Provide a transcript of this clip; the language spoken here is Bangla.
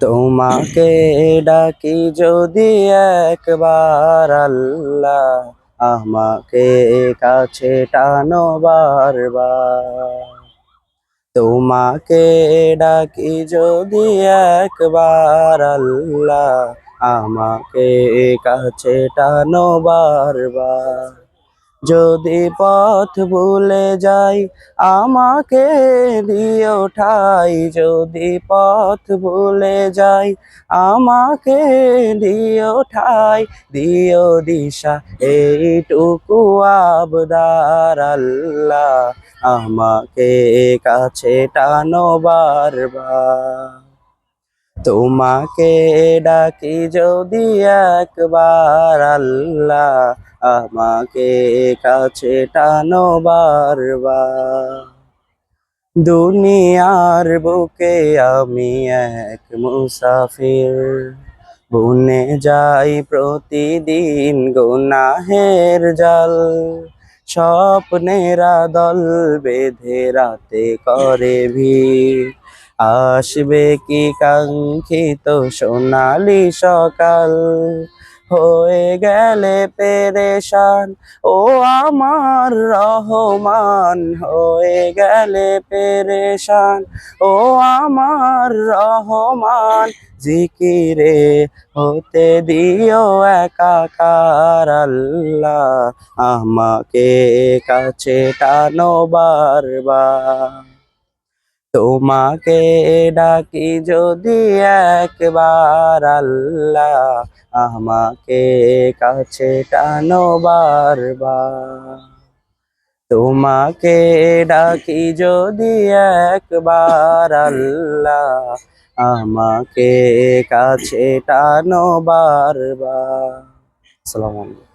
তোমাকে ডাকি যদি একবার আল্লাহ, আমাকে কাছে টানো বারবার। তোমাকে ডাকি যদি একবার আল্লাহ, আমাকে কাছে টানো বারবার। যদি পথ ভুলে যাই আমাকে দিও ঠাই, যদি পথ ভুলে যাই আমাকে দিও ঠাই, দিও দিশা এইটুকু আবদার আল্লাহ, আমাকে কাছে টানো বারবার। তোমাকে ডাকি যদি একবার আল্লাহ, আমাকে কাছে টানো বারবার। দুনিয়ার বুকে আমি এক মুসাফির, বুনে যাই প্রতিদিন গুনাহের জাল। স্বপ্নেরা দল বেঁধে রাতে করে ভিড়, আসবে কি কাঙ্ক্ষিত সোনালি সকাল। হয়ে গেলে পেরেশান ও আমার রহমান, হয়ে গেলে পেরেশান ও আমার রহমান। জিকিরে হতে দিও একাকার আল্লাহ, আমাকে কাছে টানো বারবার। তোমাকে ডাকি যদি একবার আল্লাহ, আমাকে কাছে টানো বারবার। তোমাকে ডাকি যদি একবার আল্লাহ, আমাকে কাছে টানো বারবার। আসসালামু আলাইকুম।